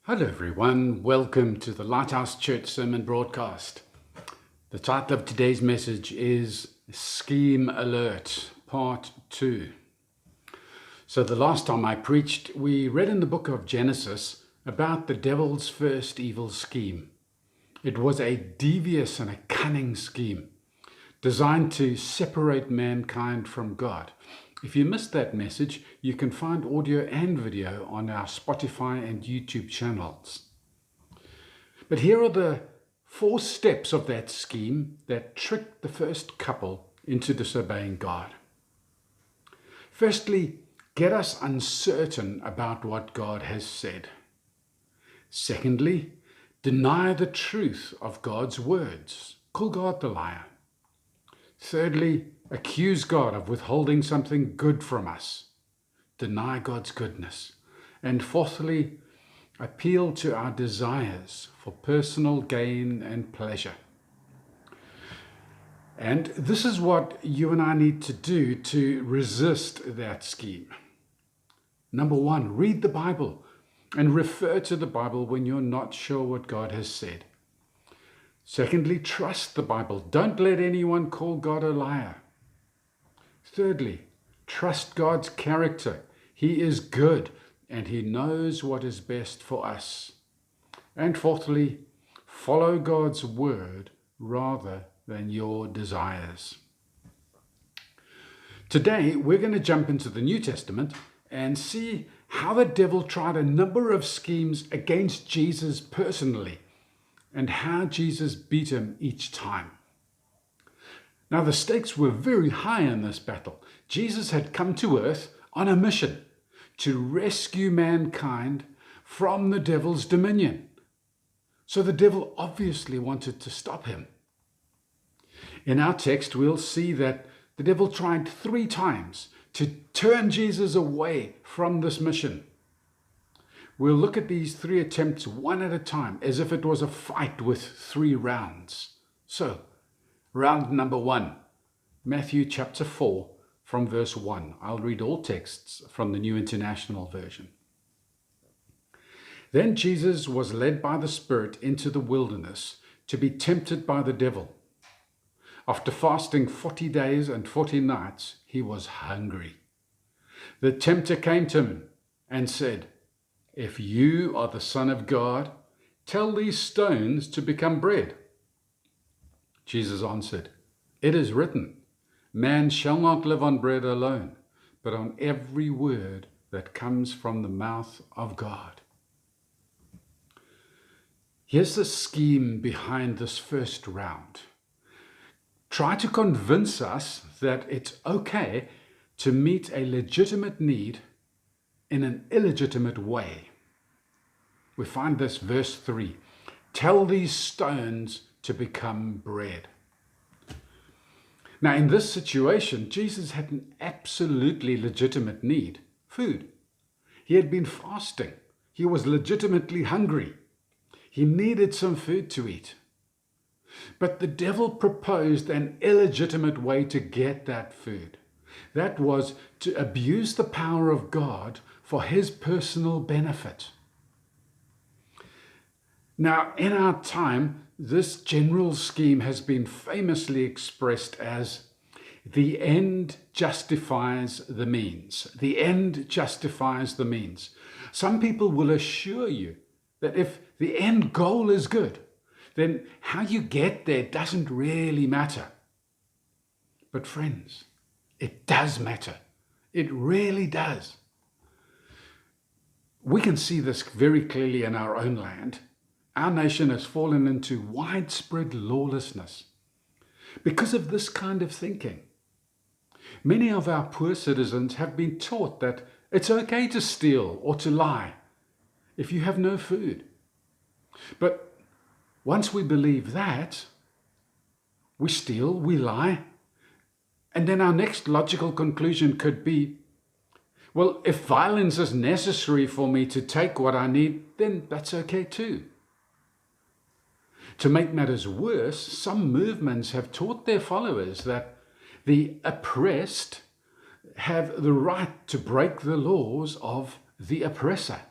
Hello everyone, welcome to the Lighthouse Church Sermon Broadcast. The title of today's message is Scheme Alert, Part 2. So the last time I preached, we read in the book of Genesis about the devil's first evil scheme. It was a devious and a cunning scheme designed to separate mankind from God. If you missed that message, you can find audio and video on our Spotify and YouTube channels. But here are the 4 steps of that scheme that tricked the first couple into disobeying God. Firstly, get us uncertain about what God has said. Secondly, deny the truth of God's words. Call God the liar. Thirdly, accuse God of withholding something good from us. Deny God's goodness. And fourthly, appeal to our desires for personal gain and pleasure. And this is what you and I need to do to resist that scheme. Number 1, read the Bible and refer to the Bible when you're not sure what God has said. Secondly, trust the Bible. Don't let anyone call God a liar. Thirdly, trust God's character. He is good and He knows what is best for us. And fourthly, follow God's word rather than your desires. Today, we're going to jump into the New Testament and see how the devil tried a number of schemes against Jesus personally, and how Jesus beat him each time. Now, the stakes were very high in this battle. Jesus had come to earth on a mission to rescue mankind from the devil's dominion. So the devil obviously wanted to stop him. In our text, we'll see that the devil tried 3 times to turn Jesus away from this mission. We'll look at these 3 attempts one at a time, as if it was a fight with 3 rounds. So, round number 1, Matthew chapter 4, from verse 1. I'll read all texts from the New International Version. Then Jesus was led by the Spirit into the wilderness to be tempted by the devil. After fasting 40 days and 40 nights, he was hungry. The tempter came to him and said, "If you are the Son of God, tell these stones to become bread." Jesus answered, "It is written, man shall not live on bread alone, but on every word that comes from the mouth of God." Here's the scheme behind this first round. Try to convince us that it's okay to meet a legitimate need in an illegitimate way. We find this verse 3. Tell these stones to become bread. Now, in this situation, Jesus had an absolutely legitimate need: food. He had been fasting. He was legitimately hungry. He needed some food to eat. But the devil proposed an illegitimate way to get that food. That was to abuse the power of God for his personal benefit. Now, in our time, this general scheme has been famously expressed as the end justifies the means. The end justifies the means. Some people will assure you that if the end goal is good, then how you get there doesn't really matter. But friends, it does matter. It really does. We can see this very clearly in our own land. Our nation has fallen into widespread lawlessness because of this kind of thinking. Many of our poor citizens have been taught that it's okay to steal or to lie if you have no food. But once we believe that, we steal, we lie, and then our next logical conclusion could be, well, if violence is necessary for me to take what I need, then that's okay too. To make matters worse, some movements have taught their followers that the oppressed have the right to break the laws of the oppressor.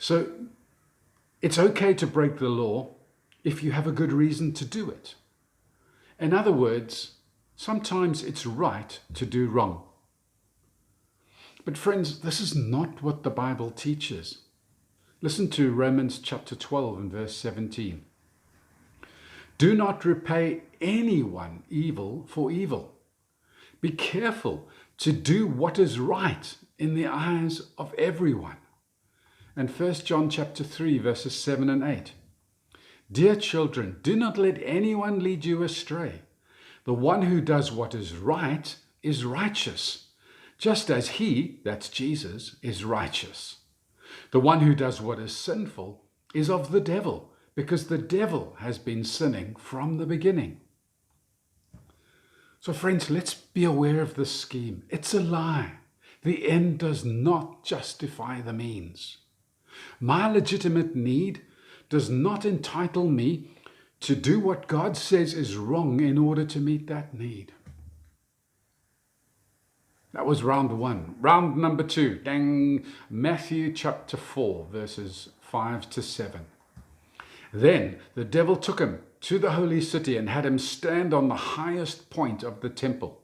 So it's okay to break the law if you have a good reason to do it. In other words, sometimes it's right to do wrong. But friends, this is not what the Bible teaches. Listen to Romans chapter 12 and verse 17. Do not repay anyone evil for evil. Be careful to do what is right in the eyes of everyone. And 1 John chapter 3 verses 7 and 8. Dear children, do not let anyone lead you astray. The one who does what is right is righteous, just as he, that's Jesus, is righteous. The one who does what is sinful is of the devil, because the devil has been sinning from the beginning. So friends, let's be aware of this scheme. It's a lie. The end does not justify the means. My legitimate need does not entitle me to do what God says is wrong in order to meet that need. That was round one. Round number two, Matthew chapter 4, verses 5 to 7. Then the devil took him to the holy city and had him stand on the highest point of the temple.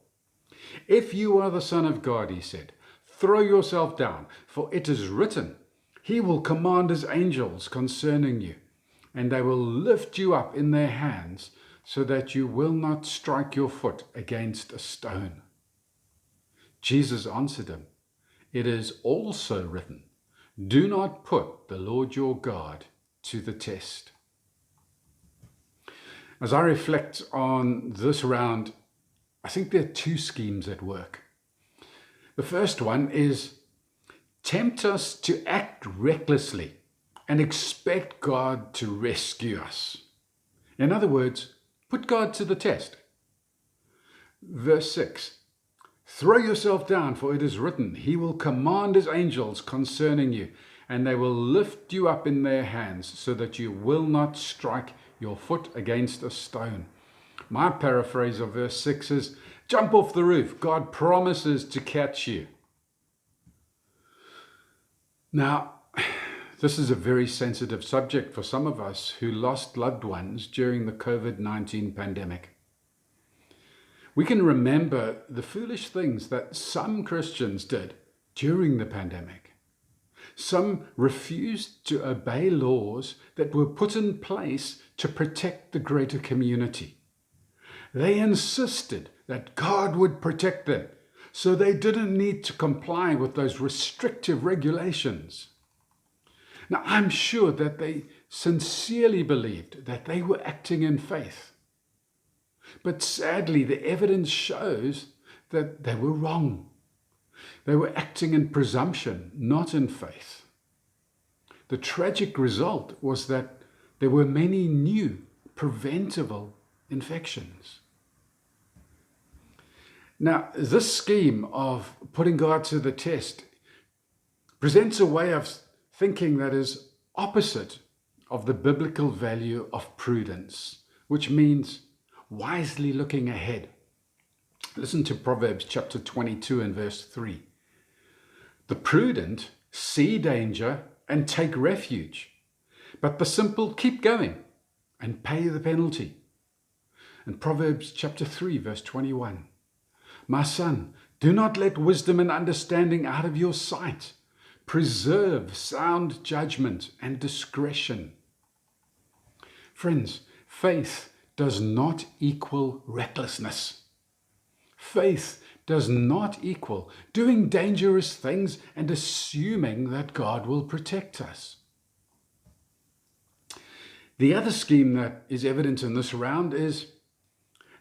If you are the Son of God, he said, throw yourself down, for it is written, he will command his angels concerning you, and they will lift you up in their hands so that you will not strike your foot against a stone. Jesus answered him, it is also written, do not put the Lord your God to the test. As I reflect on this round, I think there are two schemes at work. The first one is tempt us to act recklessly and expect God to rescue us. In other words, put God to the test. Verse 6, throw yourself down, for it is written, he will command his angels concerning you, and they will lift you up in their hands so that you will not strike your foot against a stone. My paraphrase of verse 6 is, jump off the roof. God promises to catch you. Now, this is a very sensitive subject for some of us who lost loved ones during the COVID-19 pandemic. We can remember the foolish things that some Christians did during the pandemic. Some refused to obey laws that were put in place to protect the greater community. They insisted that God would protect them, so they didn't need to comply with those restrictive regulations. Now, I'm sure that they sincerely believed that they were acting in faith. But sadly, the evidence shows that they were wrong. They were acting in presumption, not in faith. The tragic result was that there were many new preventable infections. Now, this scheme of putting God to the test presents a way of thinking that is opposite of the biblical value of prudence, which means wisely looking ahead. Listen to Proverbs chapter 22 and verse 3. The prudent see danger and take refuge, but the simple keep going and pay the penalty. And Proverbs chapter 3 verse 21. My son, do not let wisdom and understanding out of your sight. Preserve sound judgment and discretion. Friends, faith does not equal recklessness. Faith does not equal doing dangerous things and assuming that God will protect us. The other scheme that is evident in this round is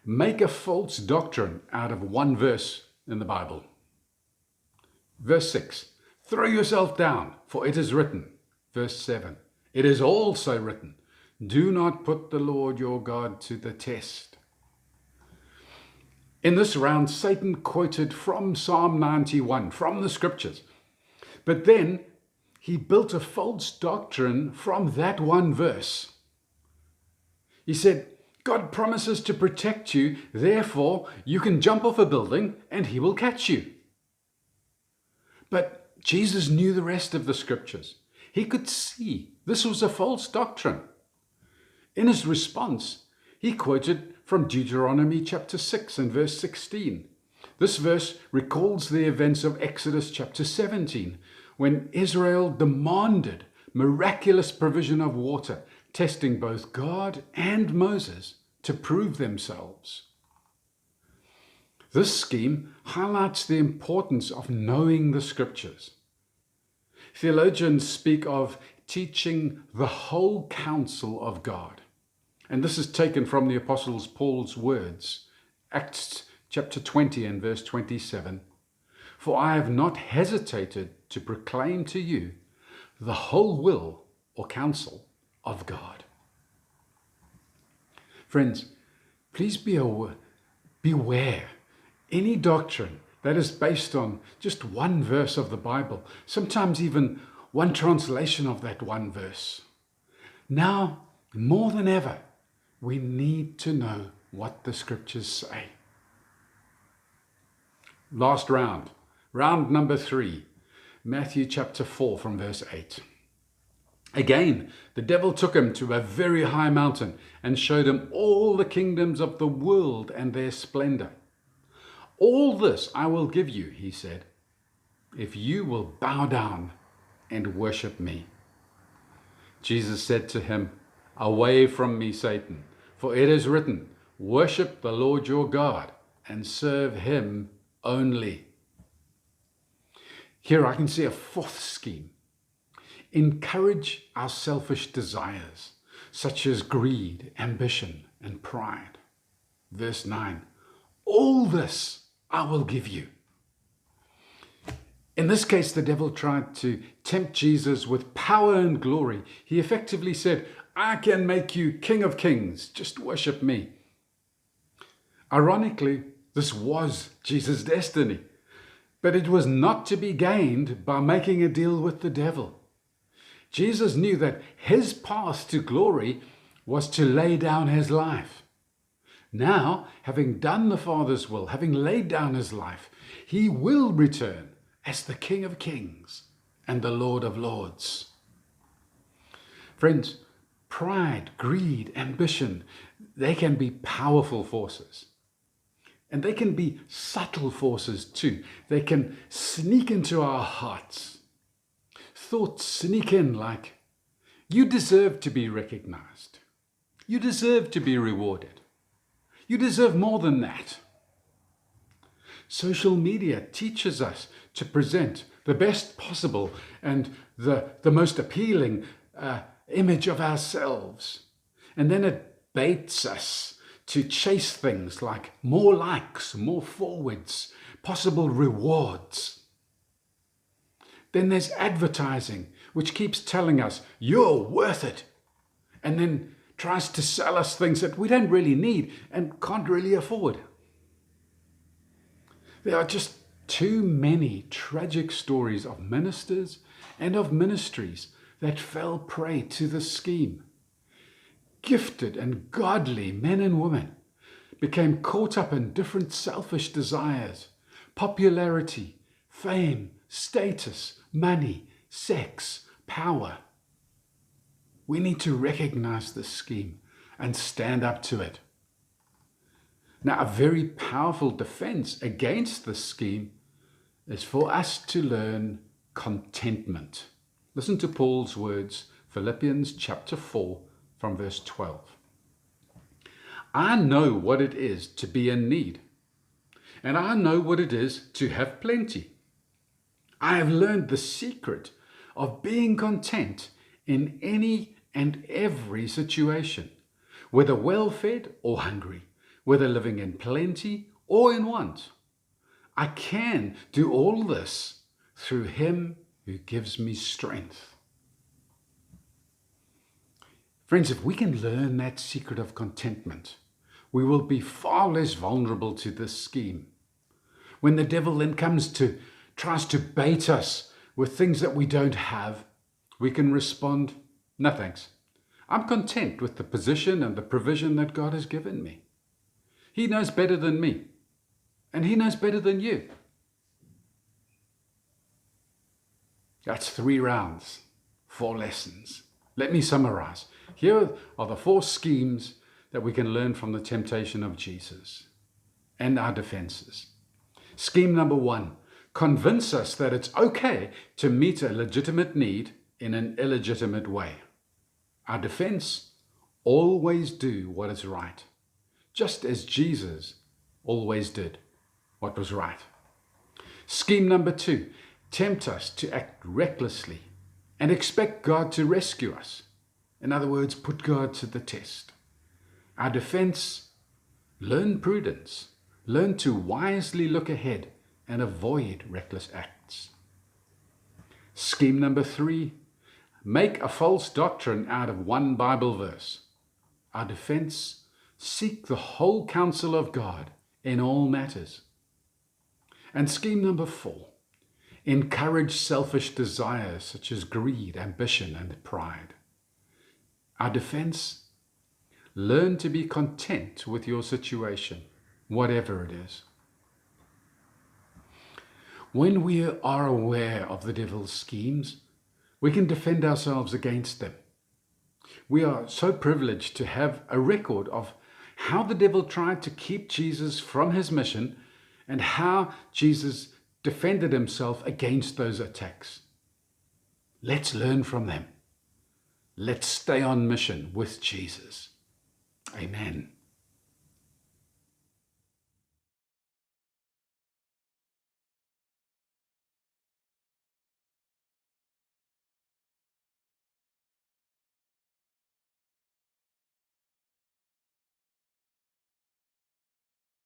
make a false doctrine out of one verse in the Bible. Verse 6, throw yourself down, for it is written. Verse 7, it is also written, do not put the Lord your God to the test. In this round, Satan quoted from Psalm 91, from the scriptures. But then he built a false doctrine from that one verse. He said, God promises to protect you, therefore you can jump off a building and he will catch you. But Jesus knew the rest of the scriptures. He could see this was a false doctrine. In his response, he quoted from Deuteronomy chapter 6 and verse 16. This verse recalls the events of Exodus chapter 17, when Israel demanded miraculous provision of water, testing both God and Moses to prove themselves. This scheme highlights the importance of knowing the scriptures. Theologians speak of teaching the whole counsel of God. And this is taken from the Apostle Paul's words, Acts chapter 20 and verse 27. For I have not hesitated to proclaim to you the whole will or counsel of God. Friends, please beware. Any doctrine that is based on just one verse of the Bible, sometimes even one translation of that one verse. Now, more than ever, we need to know what the scriptures say. Last round number 3, Matthew chapter 4 from verse 8. Again, the devil took him to a very high mountain and showed him all the kingdoms of the world and their splendor. All this I will give you, he said, if you will bow down and worship me. Jesus said to him, away from me, Satan, for it is written, worship the Lord your God and serve him only. Here I can see a fourth scheme. Encourage our selfish desires, such as greed, ambition, and pride. Verse 9, all this I will give you. In this case, the devil tried to tempt Jesus with power and glory. He effectively said, I can make you King of Kings, just worship me. Ironically, this was Jesus' destiny, but it was not to be gained by making a deal with the devil. Jesus knew that his path to glory was to lay down his life. Now, having done the Father's will, having laid down his life, he will return as the King of Kings and the Lord of Lords. Friends, pride, greed, ambition, they can be powerful forces. And they can be subtle forces too. They can sneak into our hearts. Thoughts sneak in like, you deserve to be recognized. You deserve to be rewarded. You deserve more than that. Social media teaches us to present the best possible and the most appealing image of ourselves. And then it baits us to chase things like more likes, more forwards, possible rewards. Then there's advertising, which keeps telling us, you're worth it. And then tries to sell us things that we don't really need and can't really afford. There are just too many tragic stories of ministers and of ministries that fell prey to this scheme. Gifted and godly men and women became caught up in different selfish desires, popularity, fame, status, money, sex, power. We need to recognize this scheme and stand up to it. Now, a very powerful defense against this scheme is for us to learn contentment. Listen to Paul's words, Philippians chapter 4, from verse 12. I know what it is to be in need, and I know what it is to have plenty. I have learned the secret of being content in any and every situation, whether well-fed or hungry, whether living in plenty or in want. I can do all this through him who gives me strength. Friends, if we can learn that secret of contentment, we will be far less vulnerable to this scheme. When the devil then tries to bait us with things that we don't have, we can respond, no thanks. I'm content with the position and the provision that God has given me. He knows better than me, and he knows better than you. That's 3 rounds. 4 lessons. Let me summarize. Here are the 4 schemes that we can learn from the temptation of Jesus and our defenses. Scheme number 1, convince us that it's okay to meet a legitimate need in an illegitimate way. Our defense, always do what is right, just as Jesus always did what was right. Scheme number 2, tempt us to act recklessly and expect God to rescue us. In other words, put God to the test. Our defense, learn prudence. Learn to wisely look ahead and avoid reckless acts. Scheme number 3, make a false doctrine out of one Bible verse. Our defense, seek the whole counsel of God in all matters. And scheme number 4, encourage selfish desires such as greed, ambition, and pride. Our defense, learn to be content with your situation, whatever it is. When we are aware of the devil's schemes, we can defend ourselves against them. We are so privileged to have a record of how the devil tried to keep Jesus from his mission and how Jesus defended himself against those attacks. Let's learn from them. Let's stay on mission with Jesus. Amen.